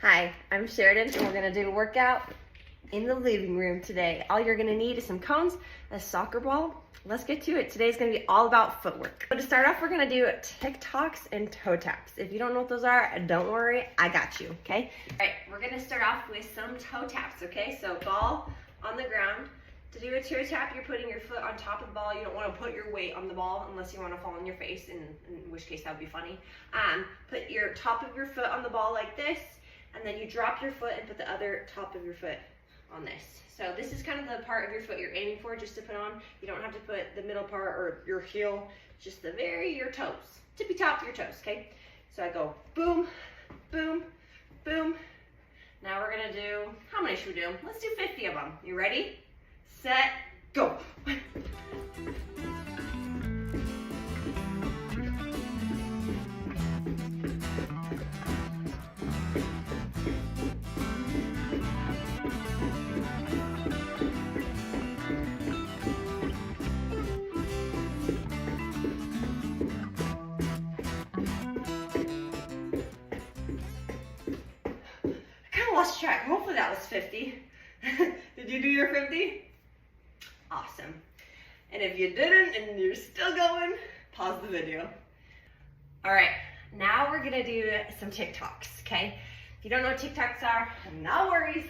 Hi, I'm Sheridan, and we're gonna do a workout in the living room today. All you're gonna need is some cones, a soccer ball. Let's get to it. Today's gonna be all about footwork. So to start off, we're gonna do tick-tocks and toe taps. If you don't know what those are, don't worry, I got you, okay? All right, we're gonna start off with some toe taps, okay? So ball on the ground. To do a toe tap, you're putting your foot on top of the ball. You don't wanna put your weight on the ball unless you wanna fall on your face, in which case that would be funny. Put your top of your foot on the ball like this, and then you drop your foot and put the other top of your foot on this. So this is kind of the part of your foot you're aiming for just to put on. You don't have to put the middle part or your heel, just your toes, tippy top of your toes, okay? So I go boom, boom, boom. Now we're gonna do, how many should we do? Let's do 50 of them. You ready? Set, go. Lost track. Hopefully that was 50. Did you do your 50? Awesome. And if you didn't and you're still going, pause the video. All right, now we're gonna do some tick-tocks, okay? If you don't know what tick-tocks are, no worries.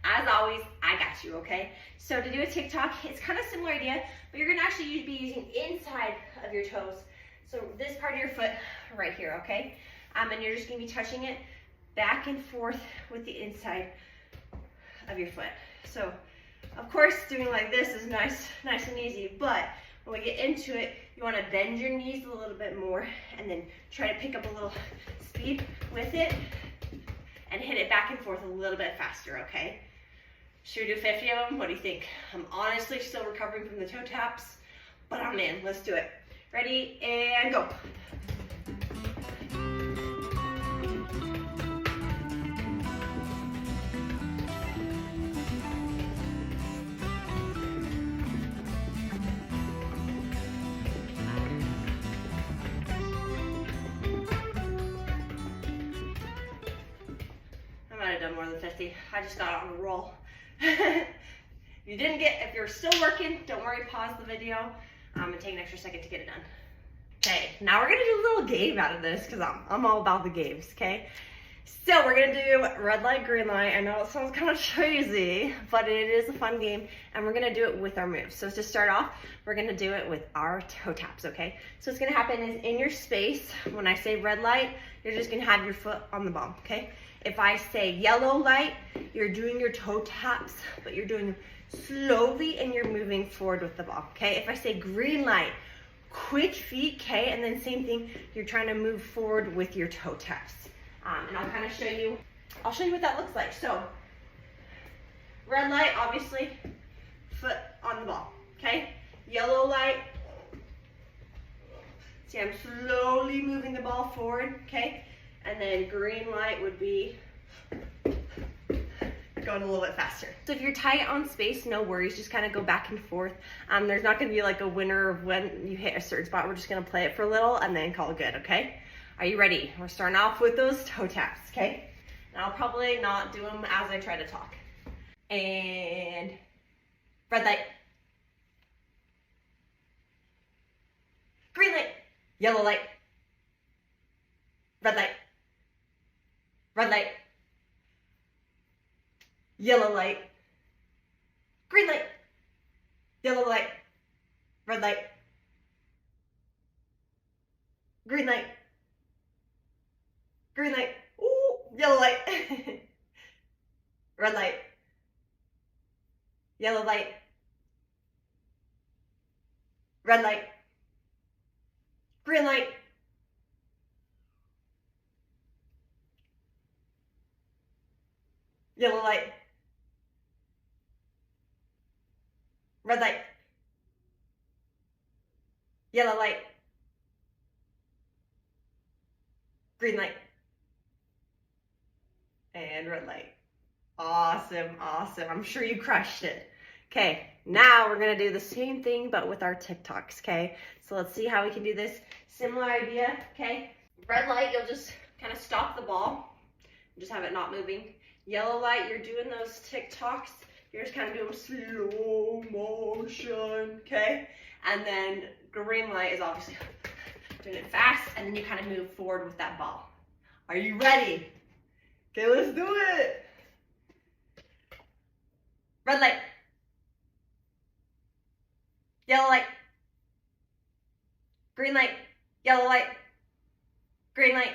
As always, I got you, okay? So to do a tick-tock, it's kind of a similar idea, but you're gonna actually be using inside of your toes. So this part of your foot right here, okay? And you're just gonna be touching it back and forth with the inside of your foot. So, of course, doing like this is nice and easy, but when we get into it, you wanna bend your knees a little bit more and then try to pick up a little speed with it and hit it back and forth a little bit faster, okay? Should we do 50 of them? What do you think? I'm honestly still recovering from the toe taps, but I'm in. Let's do it. Ready, and go. I might have done more than 50. I just got on a roll. If you're still working, don't worry, pause the video and take an extra second to get it done. Okay, now we're gonna do a little game out of this because I'm all about the games, okay? So we're gonna do red light, green light. I know it sounds kind of crazy, but it is a fun game and we're gonna do it with our moves. So to start off, we're gonna do it with our toe taps, okay? So what's gonna happen is in your space, when I say red light, you're just gonna have your foot on the ball, okay? If I say yellow light, you're doing your toe taps, but you're doing slowly and you're moving forward with the ball, okay? If I say green light, quick feet, okay? And then same thing, you're trying to move forward with your toe taps. And I'll kind of show you what that looks like. So, red light, obviously, foot on the ball, okay? Yellow light, see I'm slowly moving the ball forward, okay? And then green light would be going a little bit faster. So if you're tight on space, no worries, just kind of go back and forth. There's not gonna be like a winner of when you hit a certain spot. We're just gonna play it for a little and then call it good, okay? Are you ready? We're starting off with those toe taps, okay? And I'll probably not do them as I try to talk. And red light. Green light. Yellow light. Red light. Red light. Yellow light. Green light. Yellow light. Red light. Green light. Green light. Ooh, yellow light. Red light. Yellow light. Red light. Green light. Yellow light. Red light. Yellow light. Green light. And red light. Awesome, awesome. I'm sure you crushed it. Okay, now we're gonna do the same thing, but with our tick-tocks, okay? So let's see how we can do this. Similar idea, okay? Red light, you'll just kind of stop the ball, Just have it not moving. Yellow light, you're doing those tick-tocks. You're just kind of doing slow motion, okay? And then green light is obviously doing it fast, and then you kind of move forward with that ball. Are you ready? Okay, let's do it. Red light. Yellow light. Green light. Yellow light. Green light.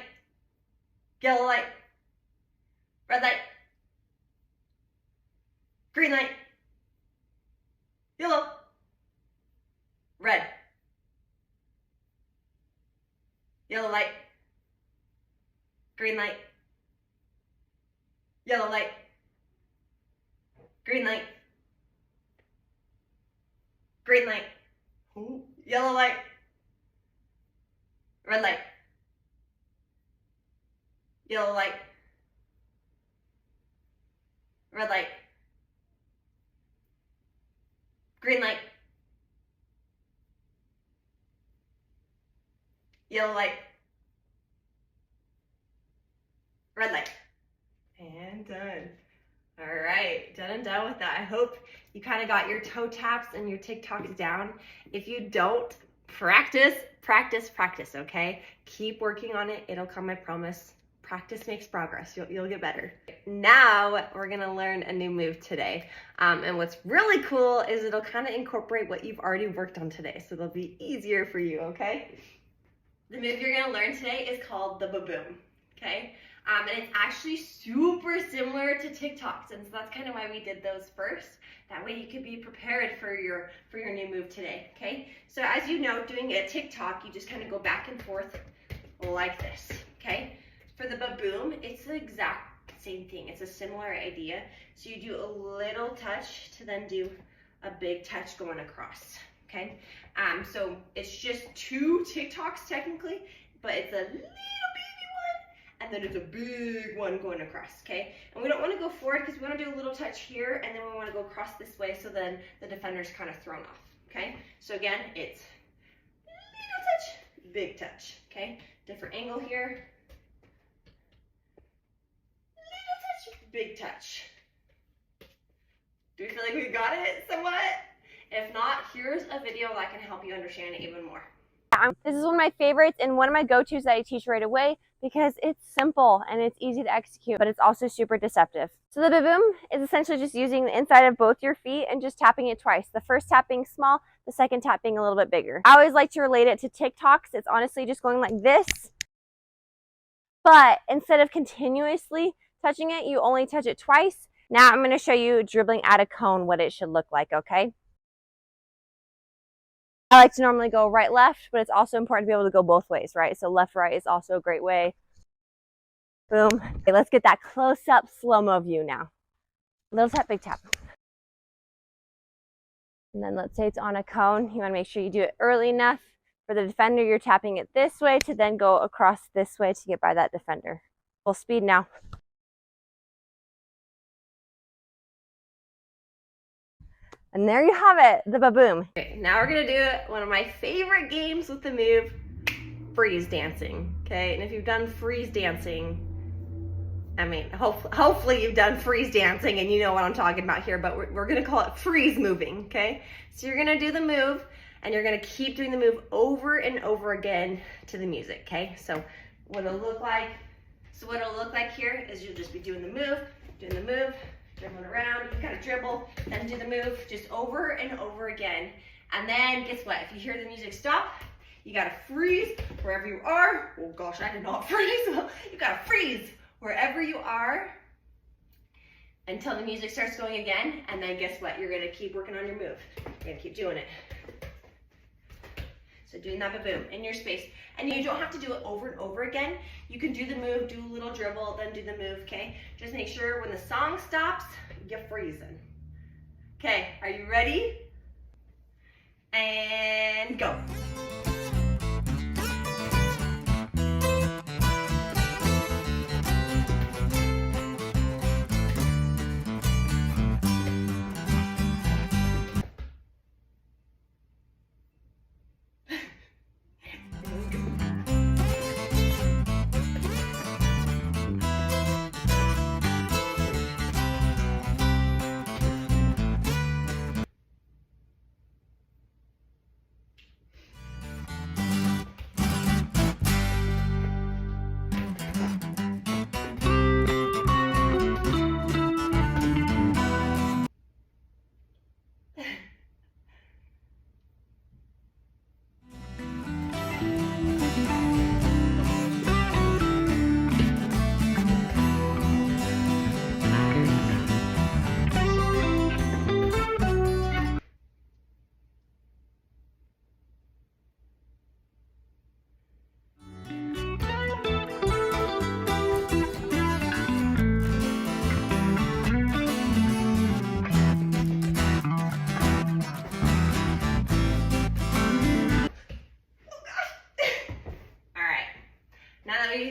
Yellow light. Red light. Green light. Yellow. Red. Yellow light. Green light. Yellow light. Green light. Green light. Ooh. Yellow light. Red light. Yellow light. Red light. Green light. Yellow light. Red light. And done. All right, done and done with that. I hope you kind of got your toe taps and your tick-tocks down. If you don't, practice, practice, practice, okay? Keep working on it. It'll come, I promise. Practice makes progress. You'll get better. Now we're gonna learn a new move today. And what's really cool is it'll kind of incorporate what you've already worked on today. So it'll be easier for you, okay? The move you're gonna learn today is called the baboom, okay? And it's actually super similar to tick-tocks, and so that's kind of why we did those first. That way you could be prepared for your new move today, okay? So as you know, doing a tick-tock, you just kind of go back and forth like this, okay? For the baboom, it's the exact same thing. It's a similar idea. So you do a little touch to then do a big touch going across, okay? So it's just 2 tick-tocks technically, but it's a little baby one, and then it's a big one going across, okay? And we don't want to go forward because we want to do a little touch here, and then we want to go across this way, so then the defender's kind of thrown off, okay? So again, it's little touch, big touch, okay? Different angle here. Little touch, big touch. Do we feel like we got it somewhat? If not, here's a video that can help you understand it even more. This is one of my favorites and one of my go-tos that I teach right away because it's simple and it's easy to execute, but it's also super deceptive. So the baboom is essentially just using the inside of both your feet and just tapping it twice. The first tap being small, the second tap being a little bit bigger. I always like to relate it to tick-tocks. It's honestly just going like this, but instead of continuously touching it, you only touch it twice. Now I'm going to show you dribbling at a cone what it should look like, okay? I like to normally go right, left, but it's also important to be able to go both ways, right? So left, right is also a great way. Boom. Okay, let's get that close-up slow-mo view now. Little tap, big tap. And then let's say it's on a cone. You want to make sure you do it early enough. For the defender, you're tapping it this way to then go across this way to get by that defender. Full speed now. And there you have it, the baboom. Okay, now we're gonna do one of my favorite games with the move, freeze dancing, okay? And if you've done freeze dancing, I mean, hopefully you've done freeze dancing and you know what I'm talking about here, but we're gonna call it freeze moving, okay? So you're gonna do the move and you're gonna keep doing the move over and over again to the music, okay? So what it'll look like here is you'll just be doing the move, dribbling around, you kind of dribble, then do the move just over and over again. And then guess what? If you hear the music stop, you gotta freeze wherever you are. Oh gosh, I did not freeze. You gotta freeze wherever you are until the music starts going again. And then guess what? You're gonna keep working on your move. You're gonna keep doing it. So doing that baboom in your space. And you don't have to do it over and over again. You can do the move, do a little dribble, then do the move, okay? Just make sure when the song stops, you're freezing. Okay, are you ready? And go.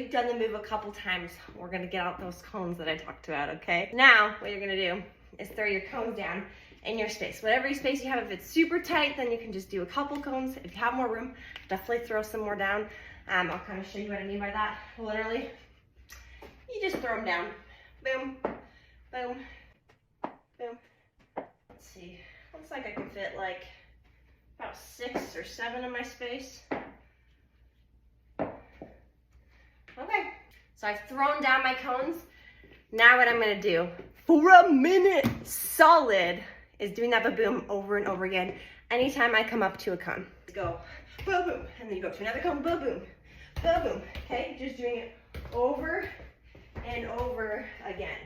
you've done the move a couple times, we're gonna get out those cones that I talked about, okay? Now, what you're gonna do is throw your cones down in your space. Whatever space you have, if it's super tight, then you can just do a couple cones. If you have more room, definitely throw some more down. I'll kind of show you what I mean by that. Literally, you just throw them down. Boom, boom, boom. Let's see, looks like I can fit like about 6 or 7 in my space. Okay, so I've thrown down my cones. Now what I'm gonna do for a minute solid is doing that ba-boom over and over again anytime I come up to a cone. Go ba-boom, and then you go to another cone, ba-boom, ba-boom, okay? Just doing it over and over again.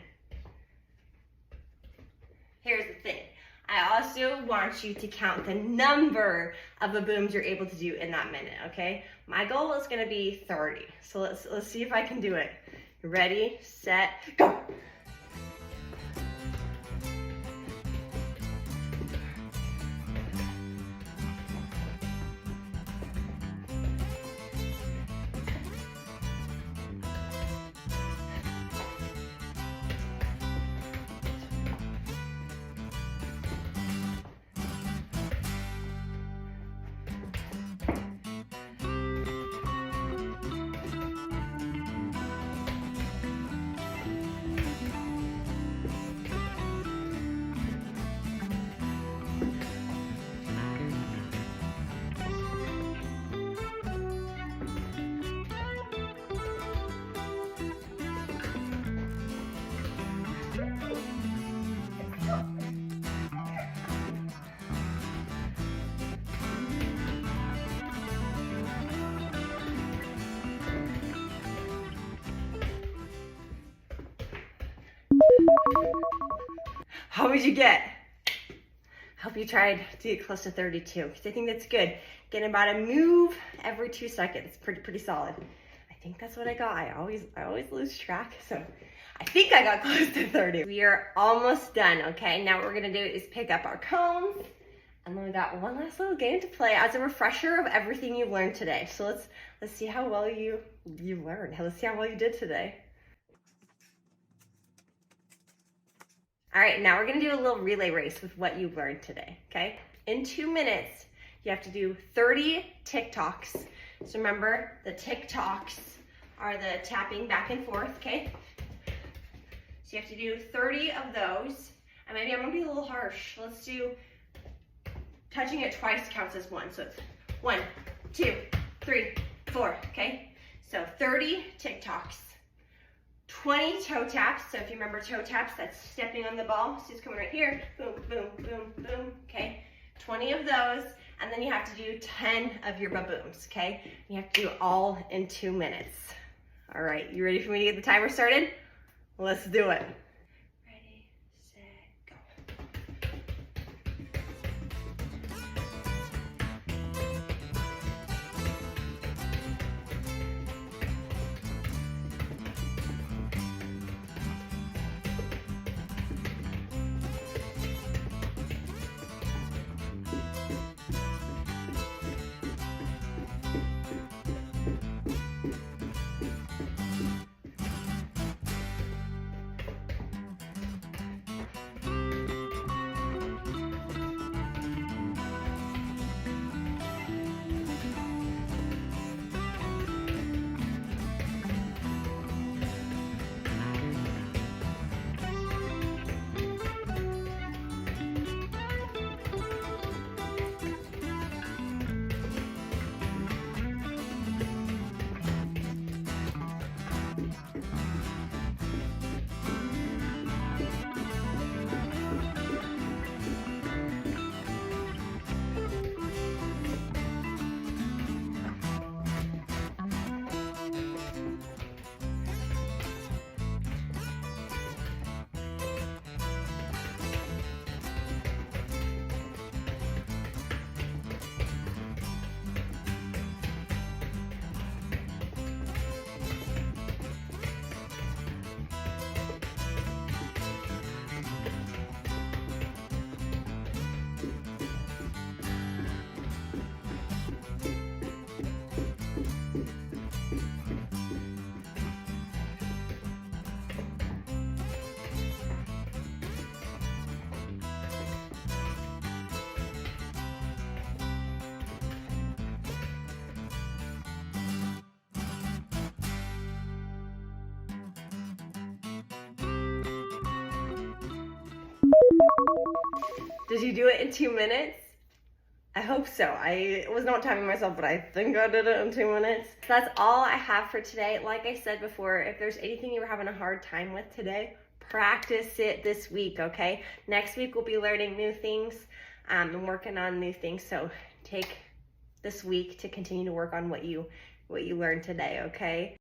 Here's the thing. I also want you to count the number of ba-booms you're able to do in that minute, okay? My goal is gonna be 30. So let's see if I can do it. Ready, set, go. How would you get? I hope you tried to get close to 32 because I think that's good. Getting about a move every 2 seconds. Pretty solid. I think that's what I got. I always lose track, so I think I got close to 30. We are almost done, okay? Now what we're gonna do is pick up our cones, and then we got one last little game to play as a refresher of everything you've learned today. So let's see how well you learned. Let's see how well you did today. All right, now we're gonna do a little relay race with what you've learned today, okay? In 2 minutes, you have to do 30 tick-tocks. So remember, the tick-tocks are the tapping back and forth, okay? So you have to do 30 of those. And maybe I'm gonna be a little harsh. Let's do, touching it twice counts as one. So it's 1, 2, 3, 4, okay? So 30 tick-tocks. 20 toe taps. So if you remember toe taps, that's stepping on the ball. So it's coming right here. Boom, boom, boom, boom. Okay. 20 of those. And then you have to do 10 of your ba-booms. Okay. You have to do all in 2 minutes. All right. You ready for me to get the timer started? Let's do it. Ready, set, go. Did you do it in 2 minutes? I hope so. I was not timing myself, but I think I did it in 2 minutes. So that's all I have for today. Like I said before, if there's anything you were having a hard time with today, practice it this week, okay? Next week we'll be learning new things and working on new things. So take this week to continue to work on what you learned today, okay?